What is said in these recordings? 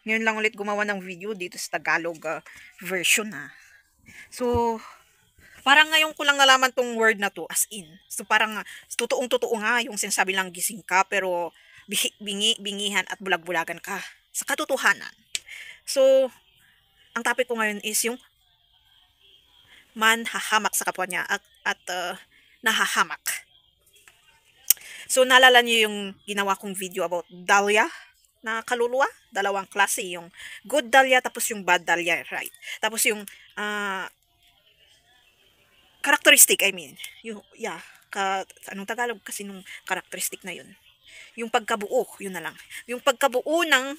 Ngayon lang ulit gumawa ng video dito sa Tagalog version So, parang ngayon ko lang nalaman tong word na to as in. So, parang totoong-totoo nga yung sinasabi lang gising ka pero bingihan at bulag-bulagan ka sa katotohanan. So, ang topic ko ngayon is yung manhahamak sa kapwa niya at nahahamak. So, naalala niyo yung ginawa kong video about Dahlia na kaluluwa? Dalawang klase, yung good Dahlia tapos yung bad Dahlia, right? Tapos yung characteristic, I mean. Anong Tagalog kasi nung characteristic na yun? Yung pagkabuo, yun na lang. Yung pagkabuo ng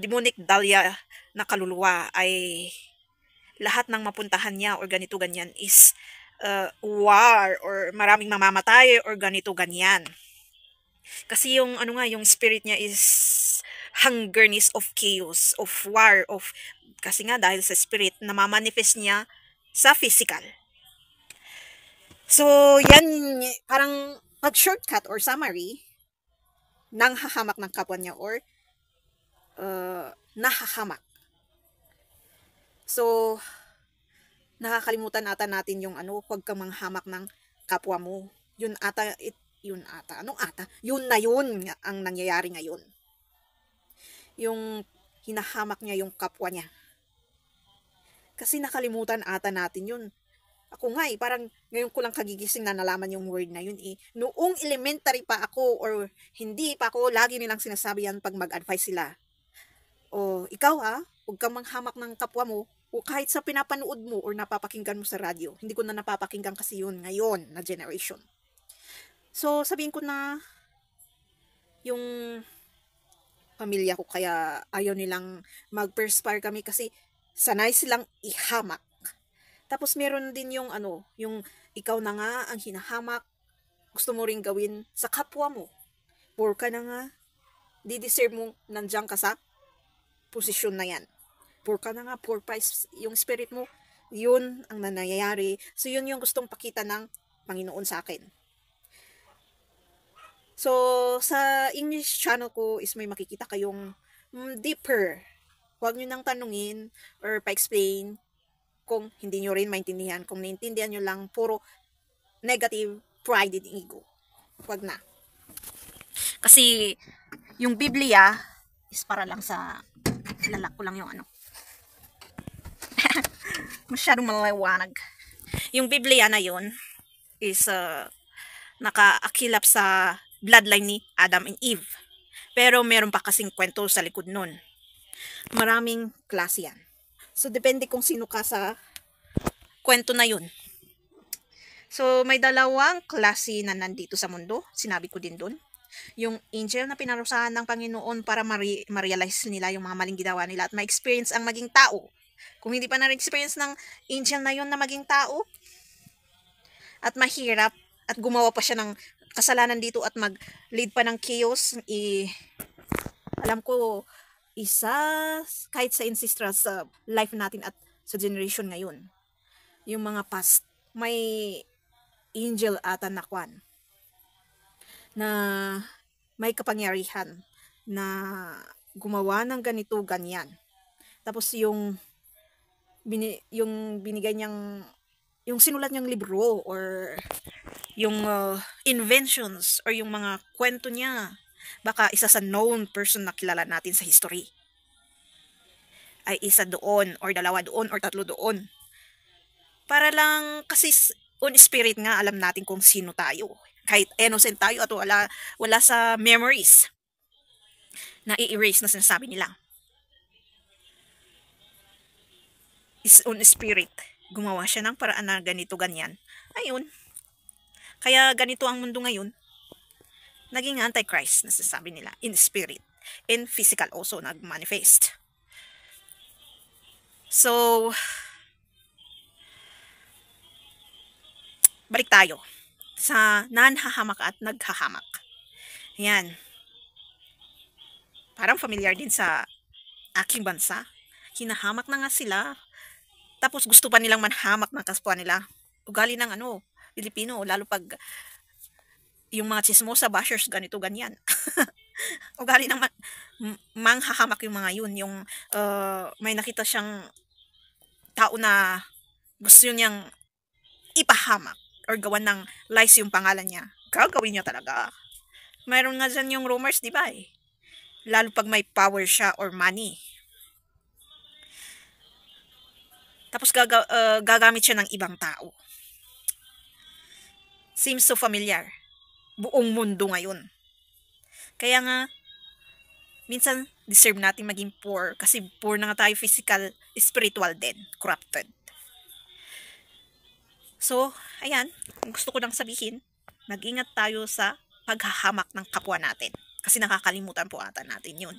demonic Dahlia na kaluluwa ay lahat ng mapuntahan niya or ganito ganyan is war or maraming mamamatay or ganito ganyan. Kasi yung yung spirit niya is hungerness of chaos, of war, kasi nga dahil sa spirit namamanifest niya sa physical. So, yan parang pag-shortcut or summary ng hahamak ng kapwa niya or nahahamak. So, nakakalimutan ata natin yung huwag kang manghamak ng kapwa mo. Yun na yun ang nangyayari ngayon. Yung hinahamak niya yung kapwa niya. Kasi nakalimutan ata natin yun. Ako nga parang ngayon ko lang kagigising na nalaman yung word na yun Noong elementary pa ako or hindi pa ako, lagi nilang sinasabi yan pag mag-advise sila. O ikaw huwag kang manghamak ng kapwa mo o kahit sa pinapanood mo or napapakinggan mo sa radyo. Hindi ko na napapakinggan kasi yun ngayon na generation. So sabihin ko na yung pamilya ko kaya ayaw nilang mag-perspire kami kasi sanay silang ihamak. Tapos meron din yung yung ikaw na nga ang hinahamak, gusto mo ring gawin sa kapwa mo. Poor ka na nga, di-deserve mo nandiyan ka sa posisyon na yan. Poor ka na nga, poor pa yung spirit mo. Yun ang nangyayari. So yun yung gustong pakita ng Panginoon sa akin. So sa English channel ko is may makikita kayong deeper. Huwag nyo nang tanungin or pa-explain kung hindi nyo rin maintindihan. Kung naintindihan nyo lang, puro negative, pride and ego. Huwag na. Kasi, yung Biblia is para lang sa, lalak ko lang yung masyadong malaliwanag. Yung Biblia na yun is nakaakilap sa bloodline ni Adam and Eve. Pero meron pa kasing kwento sa likod nun. Maraming klase yan. So, depende kung sino ka sa kwento na yun. So, may dalawang klase na nandito sa mundo. Sinabi ko din dun. Yung angel na pinarusahan ng Panginoon para ma-realize nila yung mga maling ginawa nila at ma-experience ang maging tao. Kung hindi pa na-experience ng angel na yun na maging tao at mahirap at gumawa pa siya ng kasalanan dito at mag-lead pa ng chaos, alam ko, kahit sa ancestral sa life natin at sa generation ngayon, yung mga past, may angel ata na kwan na may kapangyarihan na gumawa ng ganito ganyan. Tapos yung binigay niyang yung sinulat niyang libro or yung inventions or yung mga kwento niya, baka isa sa known person na kilala natin sa history ay isa doon or dalawa doon or tatlo doon. Para lang kasi on spirit nga alam natin kung sino tayo. Kahit innocent tayo at wala sa memories na i-erase na sinasabi nila. Is on spirit. Gumawa siya ng paraan na ganito ganyan. Ayun. Kaya ganito ang mundo ngayon. Naging antichrist na sinasabi nila in spirit. In physical also nag-manifest. So, balik tayo sa nanhahamak at naghahamak. Yan. Parang familiar din sa aking bansa. Hinahamak na nga sila. Tapos gusto pa nilang manhamak ng kapwa nila. Ugali ng Pilipino. Lalo pag yung mga chismosa bashers ganito ganyan. Ugali ng manghahamak yung mga yun. Yung may nakita siyang tao na gusto niyang ipahamak or gawan ng lies yung pangalan niya. Gagawin niya talaga. Mayroon nga dyan yung rumors, di ba eh? Lalo pag may power siya or money. Tapos gagamit siya ng ibang tao. Seems so familiar. Buong mundo ngayon. Kaya nga, minsan deserve natin maging poor kasi poor na nga tayo physical, spiritual din, corrupted. So, ayan, gusto ko lang sabihin, mag-ingat tayo sa paghahamak ng kapwa natin. Kasi nakakalimutan po ata natin yun.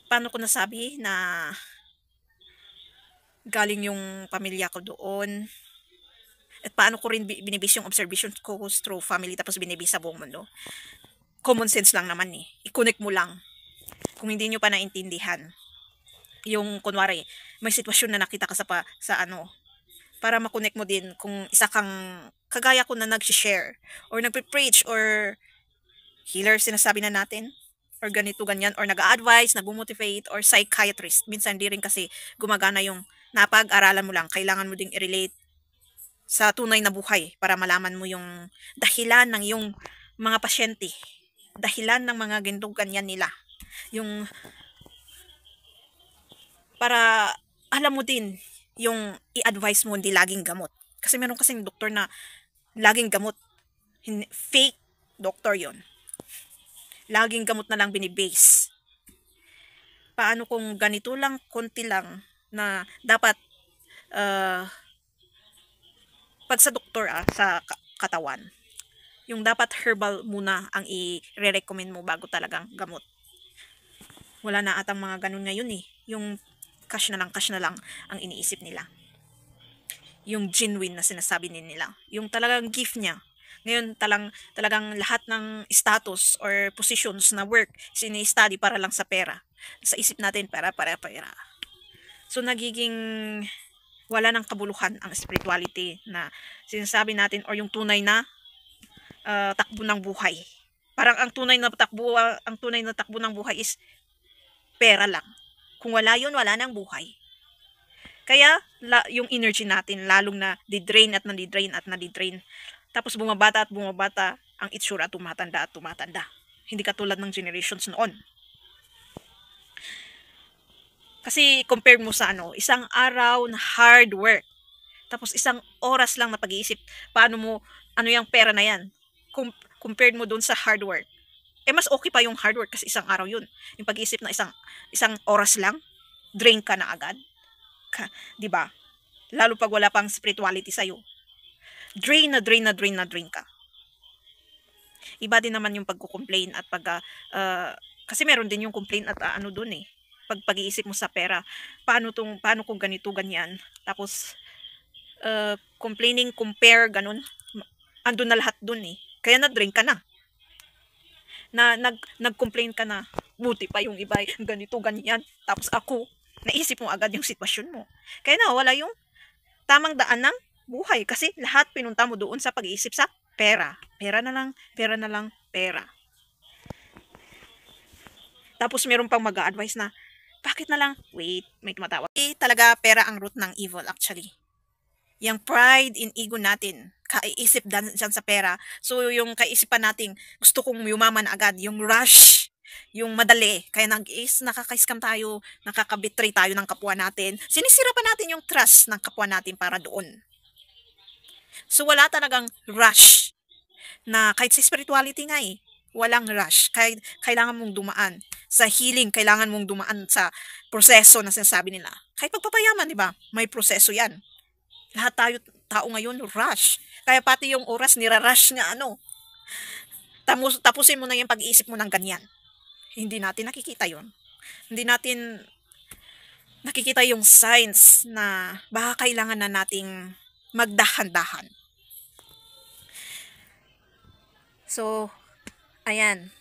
Paano ko nasabi na galing yung pamilya ko doon? At paano ko rin binibis yung observation ko through family tapos binibis sa buong mundo? Common sense lang naman eh. I-connect mo lang. Kung hindi nyo pa naintindihan. Yung, kunwari, may sitwasyon na nakita ka sa ano, para makonect mo din kung isa kang kagaya ko na nag-share or nagpe-preach or healer sinasabi na natin or ganito ganyan or nag-a-advise, nag-motivate or psychiatrist. Minsan di rin kasi gumagana yung napag-aralan mo lang. Kailangan mo ding i-relate sa tunay na buhay para malaman mo yung dahilan ng yung mga pasyente. Dahilan ng mga ganito ganyan nila. Yung para alam mo din yung i-advise mo hindi laging gamot. Kasi meron kasing doktor na laging gamot. Fake doktor yon. Laging gamot na lang binibase. Paano kung ganito lang, konti lang, na dapat, pag sa doktor sa katawan, yung dapat herbal muna ang i-recommend mo bago talagang gamot. Wala na atang mga ganun ngayon eh. Yung cash na lang ang iniisip nila. Yung genuine na sinasabi nila. Yung talagang gift niya. Ngayon talagang lahat ng status or positions na work sini-study para lang sa pera. Sa isip natin pera. So nagiging wala nang kabuluhan ang spirituality na sinasabi natin or yung tunay na takbo ng buhay. Parang ang tunay na takbo ng buhay is pera lang. Kung wala yun, wala nang buhay. Kaya, yung energy natin, lalong na di-drain. Tapos bumabata, ang itsura tumatanda. Hindi katulad ng generations noon. Kasi, compare mo sa isang araw na hard work. Tapos, isang oras lang na pag-iisip, paano mo, yung pera na yan. Compared mo dun sa hard work. Mas okay pa yung hard work kasi isang araw yun. Yung pag-iisip na isang oras lang, drain ka na agad. Di ba? Lalo pag wala pang spirituality sa'yo. Drain ka. Iba din naman yung pagko-complain at kasi meron din yung complain at dun eh. Pag-iisip mo sa pera, paano kung ganito, ganyan. Tapos, complaining, compare, ganun. Andun na lahat dun eh. Kaya na-drain ka na. Nag-complain ka na, buti pa yung iba, ganito, ganyan. Tapos ako, naisip mo agad yung sitwasyon mo. Kaya wala yung tamang daan ng buhay. Kasi lahat pinunta mo doon sa pag-iisip sa pera. Pera na lang. Tapos meron pang mag-a-advise na, bakit na lang, wait, may tumatawag. Talaga pera ang root ng evil actually. Yung pride in ego natin, kaiisip dyan sa pera. So, yung kaisipan natin, gusto kong yumaman agad. Yung rush, yung madali. Kaya nakaka-scam tayo, nakaka-betray tayo ng kapwa natin. Sinisira pa natin yung trust ng kapwa natin para doon. So, wala talagang rush. Na kahit sa spirituality nga eh, walang rush. Kailangan mong dumaan. Sa healing, kailangan mong dumaan sa proseso na sinasabi nila. Kahit pagpapayaman, di ba? May proseso yan. Lahat tao ngayon, rush. Kaya pati yung oras, nirarush nga tapusin mo na yung pag-iisip mo ng ganyan. Hindi natin nakikita yun. Hindi natin nakikita yung signs na baka kailangan na nating magdahan-dahan. So, ayan.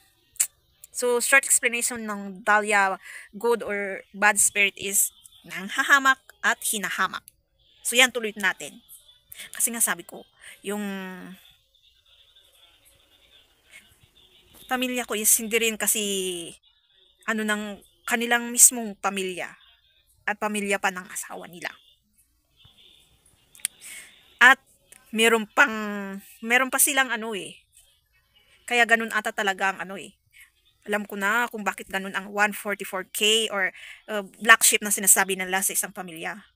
So, short explanation ng Dahlia, good or bad spirit is nanghahamak at hinahamak. So, yan, tuloy natin. Kasi nga sabi ko, yung pamilya ko is hindi rin kasi ano ng kanilang mismong pamilya at pamilya pa ng asawa nila. At meron pang meron pa silang ano kaya ganun ata talaga ang ano alam ko na kung bakit ganun ang 144K or black sheep na sinasabi nila sa isang pamilya.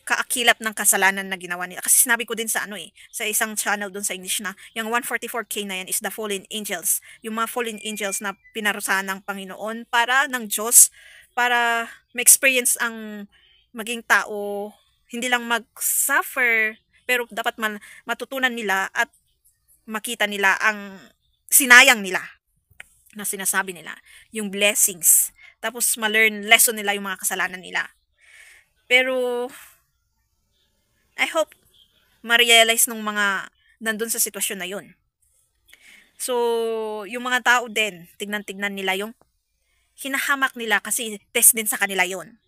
Kaakilap ng kasalanan na ginawa nila. Kasi sinabi ko din sa sa isang channel doon sa English na, yung 144K na yan is the fallen angels. Yung mga fallen angels na pinarusahan ng Panginoon ng Diyos, para ma-experience ang maging tao, hindi lang mag-suffer, pero dapat matutunan nila at makita nila ang sinayang nila na sinasabi nila, yung blessings. Tapos ma-learn lesson nila yung mga kasalanan nila. Pero I hope ma-realize ng mga nandun sa sitwasyon na yun. So, yung mga tao din, tignan-tignan nila yung hinahamak nila kasi test din sa kanila yun.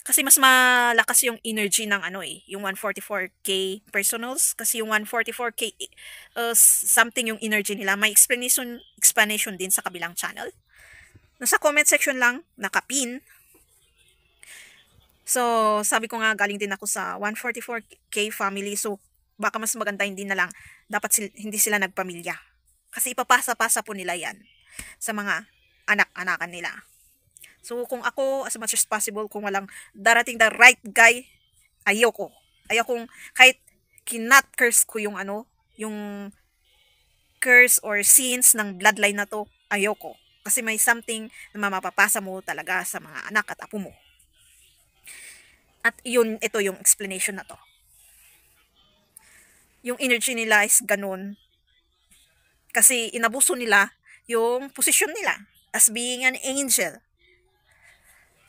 Kasi mas malakas yung energy ng yung 144K personals. Kasi yung 144K, something yung energy nila. May explanation din sa kabilang channel. Nasa comment section lang, nakapin. So, sabi ko nga, galing din ako sa 144K family. So, baka mas maganda hindi na lang, dapat hindi sila nagpamilya. Kasi ipapasa-pasa po nila yan sa mga anak-anakan nila. So, kung ako, as much as possible, kung walang darating the right guy, ayoko. Ayokong, kahit kinat curse ko yung yung curse or sins ng bloodline na to, ayoko. Kasi may something na mapapasa mo talaga sa mga anak at apo mo. At ito yung explanation na to. Yung energy nila is ganun. Kasi inabuso nila yung posisyon nila as being an angel.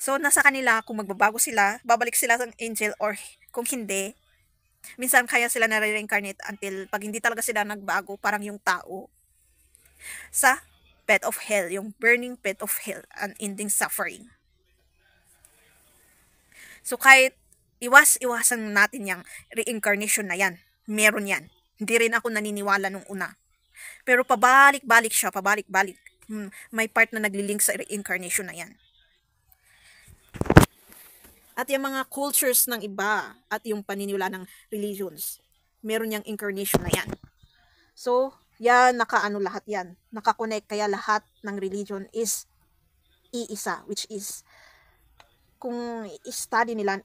So, nasa kanila kung magbabago sila, babalik sila sa angel or kung hindi, minsan kaya sila na-reincarnate until pag hindi talaga sila nagbago, parang yung tao sa pit of hell, yung burning pit of hell, unending suffering. So, kahit iwasan natin yung reincarnation na yan, meron yan. Hindi rin ako naniniwala nung una. Pero pabalik-balik siya, pabalik-balik. May part na naglilink sa reincarnation na yan. At yung mga cultures ng iba at yung paniniwala ng religions, meron yung incarnation na yan. So, yan, nakaano lahat yan. Nakakonect, kaya lahat ng religion is iisa, which is kung i-study natin,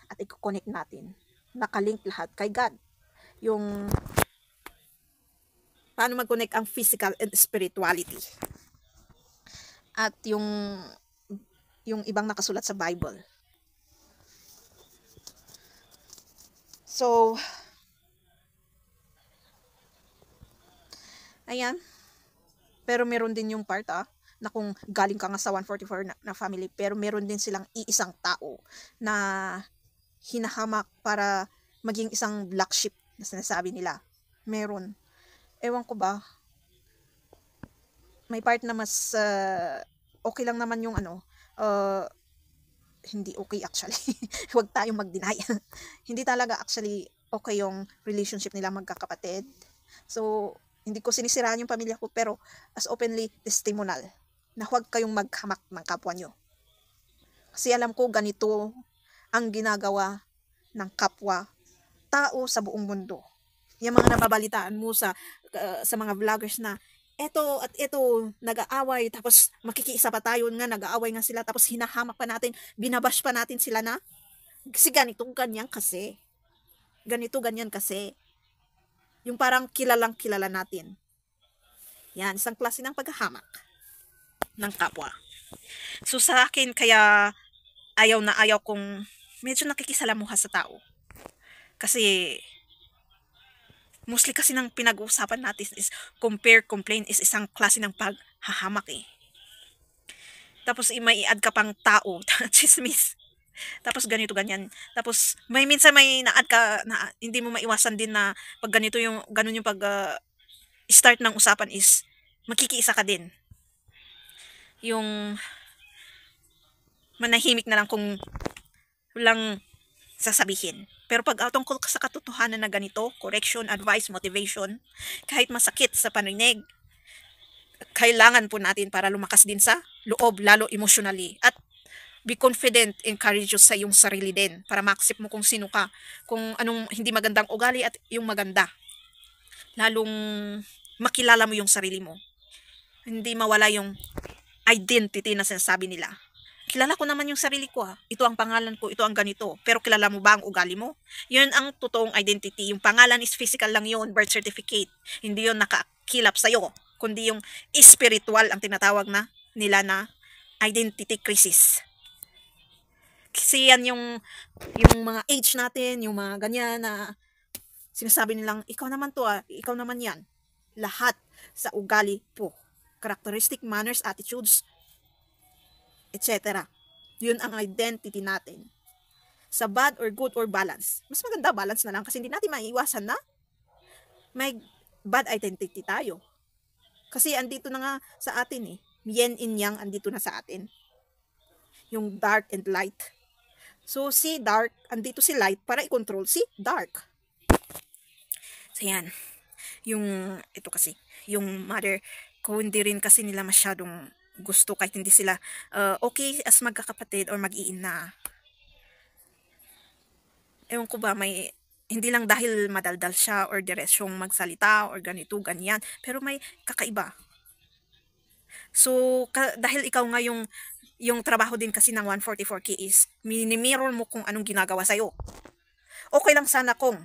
at i-connect natin, nakalink lahat kay God. Yung paano mag-connect ang physical and spirituality. At yung ibang nakasulat sa Bible. So, ayan. Pero meron din yung part na kung galing ka nga sa 144 na family, pero meron din silang iisang tao na hinahamak para maging isang black sheep na sinasabi nila. Meron. Ewan ko ba, may part na mas okay lang naman yung hindi okay actually. Huwag tayong mag-deny. Hindi talaga actually okay yung relationship nila magkakapatid. So, hindi ko sinisiraan yung pamilya ko, pero as openly testimonial na huwag kayong maghamak ng kapwa nyo. Kasi alam ko ganito ang ginagawa ng kapwa tao sa buong mundo. Yung mga nababalitaan mo sa mga vloggers na eto at eto nag-aaway, tapos makikiisa pa tayo nga, nag-aaway nga sila, tapos hinahamak pa natin, binabash pa natin sila na kasi ganito ganyan kasi. Ganito ganyan kasi. Yung parang kilalang kilala natin. Yan, isang klase ng paghahamak ng kapwa. So sa akin, kaya ayaw na ayaw kong medyo nakikisalamuha sa tao. Kasi mostly kasi ng pinag-uusapan natin is compare, complain is isang klase ng paghahamak Tapos may i-add ka pang tao, chismis. Tapos ganito ganyan. Tapos minsan may na-add ka na hindi mo maiwasan din na pag ganito ganun yung pag start ng usapan is makikiisa ka din. Yung manahimik na lang kung walang sasabihin. Pero pag tungkol sa katotohanan na ganito, correction, advice, motivation, kahit masakit sa paninig, kailangan po natin para lumakas din sa loob, lalo emotionally. At be confident and courageous sa iyong sarili din para ma-accept mo kung sino ka, kung anong hindi magandang ugali at yung maganda. Lalong makilala mo yung sarili mo. Hindi mawala yung identity na sinasabi nila. Kilala ko naman yung sarili ko ha. Ito ang pangalan ko, ito ang ganito. Pero kilala mo ba ang ugali mo? Yun ang totoong identity. Yung pangalan is physical lang yun, birth certificate. Hindi yun nakakilap sa'yo. Kundi yung spiritual ang tinatawag na nila na identity crisis. Kasi yan yung mga age natin, yung mga ganyan na sinasabi nilang, ikaw naman to ikaw naman yan. Lahat sa ugali po. Characteristic, manners, attitudes, etc. Yun ang identity natin. Sa bad or good or balance. Mas maganda balance na lang kasi hindi natin maiiwasan na may bad identity tayo. Kasi andito na nga sa atin Yin and Yang andito na sa atin. Yung dark and light. So si dark, andito si light para i-control si dark. So yan. Ito kasi, yung mother ko hindi rin kasi nila masyadong gusto kahit hindi sila okay as magkakapatid or mag-iina. Ewan ko ba, hindi lang dahil madaldal siya or diretsyong magsalita or ganito, ganyan. Pero may kakaiba. So, dahil ikaw nga yung trabaho din kasi ng 144K is, minimirror mo kung anong ginagawa sa'yo. Okay lang sana kung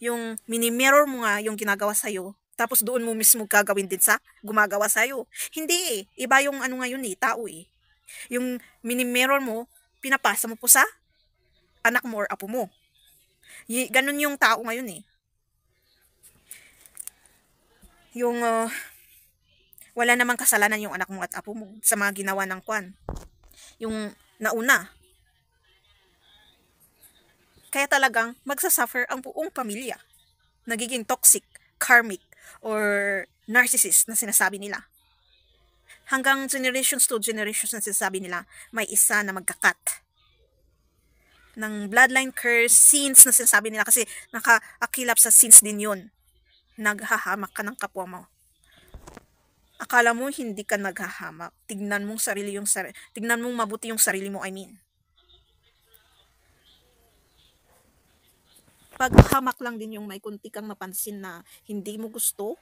yung minimirror mo nga yung ginagawa sa'yo, tapos doon mo mismo gagawin din sa gumagawa sa'yo. Hindi Iba yung ano ngayon tao Yung mini-mirror mo, pinapasa mo po sa anak mo or apo mo. Ganun yung tao ngayon Yung wala namang kasalanan yung anak mo at apo mo sa mga ginawa ng kwan. Yung nauna. Kaya talagang magsasuffer ang buong pamilya. Nagiging toxic, karmic, or narcissist na sinasabi nila. Hanggang generations to generations na sinasabi nila, may isa na magkakat ng bloodline curse, sins na sinasabi nila kasi nakaakilap sa sins din yun. Naghahamak ka ng kapwa mo. Akala mo hindi ka naghahamak. Tignan mong tignan mong mabuti yung sarili mo, Pag hamak lang din yung may kunti kang napansin na hindi mo gusto,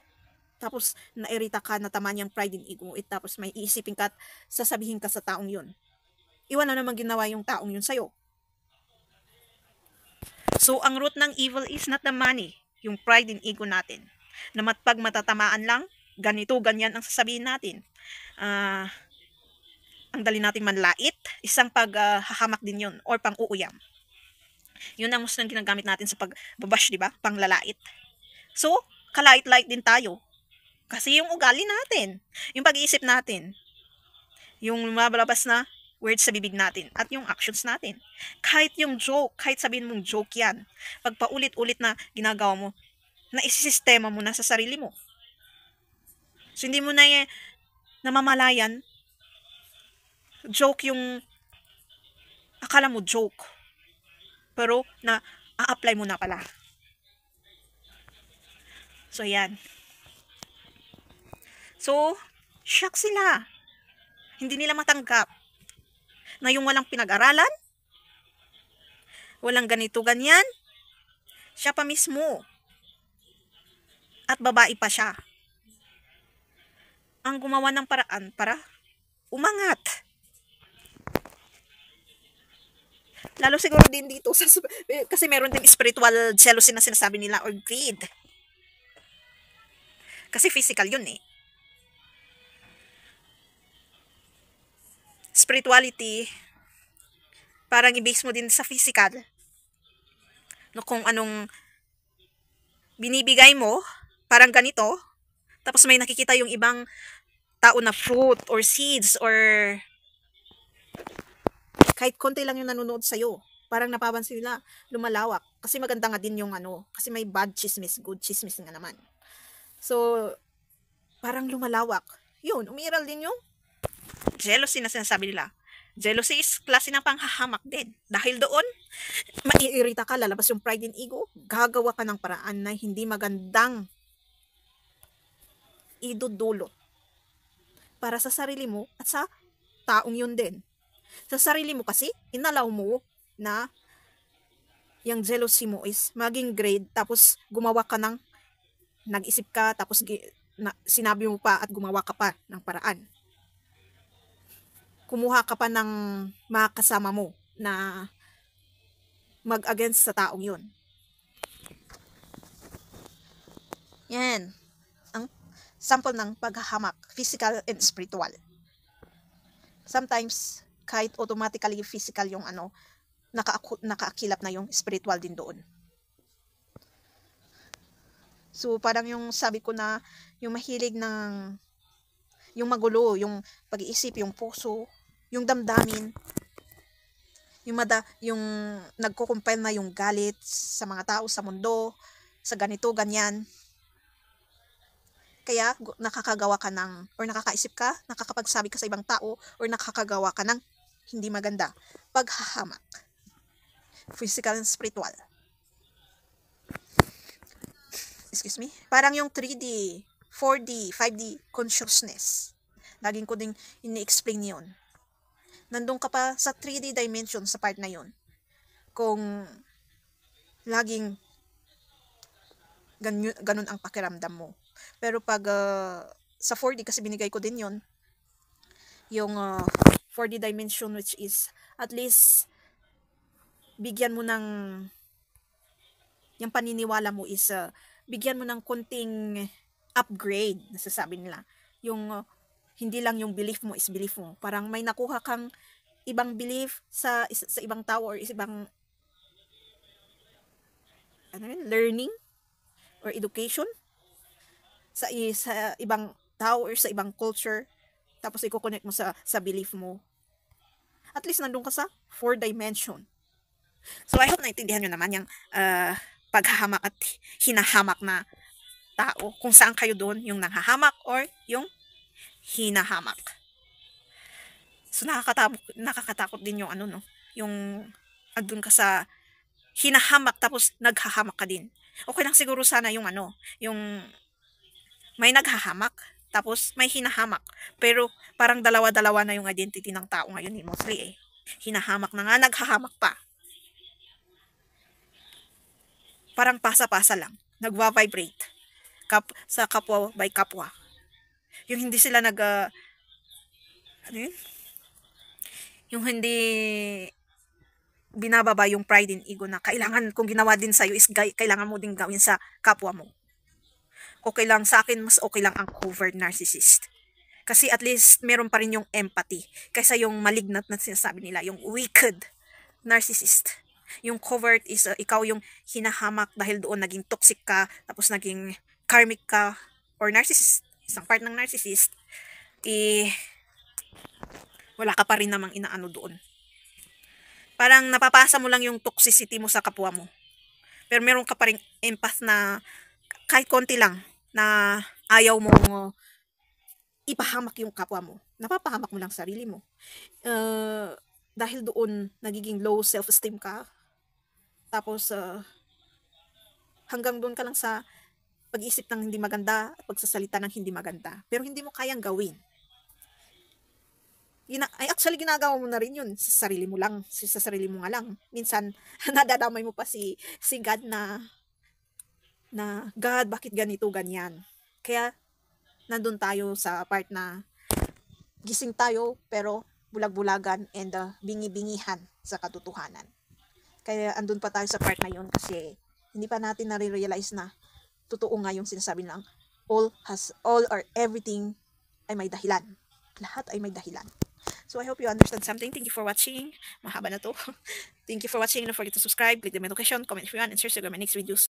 tapos nairita ka, natamaan yung pride and ego, tapos may iisipin ka at sasabihin ka sa taong yun. Iwan na naman ginawa yung taong yun sa'yo. So, ang root ng evil is not the money, yung pride and ego natin. Na pag matatamaan lang, ganito, ganyan ang sasabihin natin. Ang dali natin manlait, isang paghahamak din yun, or pang-uuyam. Yun ang gusto ginagamit natin sa pagbabash, di ba? Panglalait. So, kalait-lait din tayo. Kasi yung ugali natin, yung pag-iisip natin, yung lumalabas na words sa bibig natin, at yung actions natin. Kahit yung joke, kahit sabihin mong joke yan, pag paulit-ulit na ginagawa mo, na isisistema mo na sa sarili mo. So, hindi mo na namamalayan, joke yung, akala mo joke, pero a-apply mo na pala. So, yan. So, shock sila. Hindi nila matanggap na yung walang pinag-aralan, walang ganito, ganyan, siya pa mismo. At babae pa siya. Ang gumawa ng paraan para umangat. Lalo siguro din dito, kasi meron din spiritual jealousy na sinasabi nila or greed. Kasi physical yun Spirituality, parang i-base mo din sa physical. No, kung anong binibigay mo, parang ganito, tapos may nakikita yung ibang tao na fruit or seeds or kahit konti lang yung nanonood sa'yo. Parang napapansin nila, lumalawak. Kasi maganda nga din yung kasi may bad chismis, good chismis nga naman. So, parang lumalawak. Yun, umiiral din yung jealousy na sinasabi nila. Jealousy is klase ng panghahamak din. Dahil doon, maiirita ka, lalabas yung pride and ego, gagawa ka ng paraan na hindi magandang idudulot para sa sarili mo at sa taong yun din. Sa sarili mo kasi, inalaw mo na yung jealousy mo is maging grade, tapos gumawa ka ng, nag-isip ka, tapos sinabi mo pa at gumawa ka pa ng paraan. Kumuha ka pa ng mga kasama mo na mag-against sa taong yun. Yan ang sample ng paghahamak, physical and spiritual. Sometimes, kahit automatically physical yung nakaakilap na yung spiritual din doon. So, parang yung sabi ko na, yung mahilig ng, yung magulo, yung pag-iisip, yung puso, yung damdamin, yung nagko-compile na yung galit sa mga tao, sa mundo, sa ganito, ganyan. Kaya, nakakagawa ka ng, or nakakaisip ka, nakakapagsabi ka sa ibang tao, or nakakagawa ka ng hindi maganda. Paghahamak. Physical and spiritual. Excuse me? Parang yung 3D, 4D, 5D consciousness. Laging ko ding ini-explain yun. Nandun ka pa sa 3D dimension sa part na yun. Kung laging ganun ang pakiramdam mo. Pero pag sa 4D, kasi binigay ko din yun, yung 4D dimension, which is at least bigyan mo ng, yung paniniwala mo is bigyan mo ng konting upgrade, nasasabi nila. Yung hindi lang yung belief mo is belief mo. Parang may nakuha kang ibang belief sa ibang tao or ibang learning or education sa ibang tao or sa ibang culture, tapos i-connect mo sa belief mo. At least nandun ka sa 4 dimension. So I hope naintindihan nyo naman yung paghahamak at hinahamak na tao. Kung saan kayo doon, yung nanghahamak or yung hinahamak. So nakakatakot din yung yung andun ka sa hinahamak tapos naghahamak ka din. Okay lang siguro sana yung yung may naghahamak tapos may hinahamak. Pero parang dalawa-dalawa na yung identity ng tao ngayon mostly hinahamak na nga, naghahamak pa. Parang pasa-pasa lang. Nagwa-vibrate. Sa kapwa by kapwa. Yung hindi sila yung hindi binababa yung pride and ego na kailangan kung ginawa din sa'yo is kailangan mo din gawin sa kapwa mo. Okay lang sa akin, mas okay lang ang covert narcissist. Kasi at least meron pa rin yung empathy kaysa yung malignant na sinasabi nila, yung wicked narcissist. Yung covert is ikaw yung hinahamak dahil doon naging toxic ka, tapos naging karmic ka, or narcissist, isang part ng narcissist, wala ka pa rin namang inaano doon. Parang napapasa mo lang yung toxicity mo sa kapwa mo. Pero meron ka pa rin empath na kahit konti lang na ayaw mong ipahamak yung kapwa mo. Napapahamak mo lang sarili mo. Dahil doon nagiging low self-esteem ka. Tapos hanggang doon ka lang sa pag-isip ng hindi maganda at pagsasalita ng hindi maganda. Pero hindi mo kayang gawin. Actually, ginagawa mo na rin yun sa sarili mo lang. Sa sarili mo nga lang. Minsan, nadadamay mo pa si God na God, bakit ganito, ganyan. Kaya, nandun tayo sa part na gising tayo, pero bulag-bulagan and bingi-bingihan sa katotohanan. Kaya, andun pa tayo sa part na yun kasi hindi pa natin nare-realize na totoo nga yung sinasabi lang, all or everything ay may dahilan. Lahat ay may dahilan. So, I hope you understand something. Thank you for watching. Mahaba na to. Thank you for watching. Don't forget to subscribe, click the notification, comment if you want, and share to my next videos.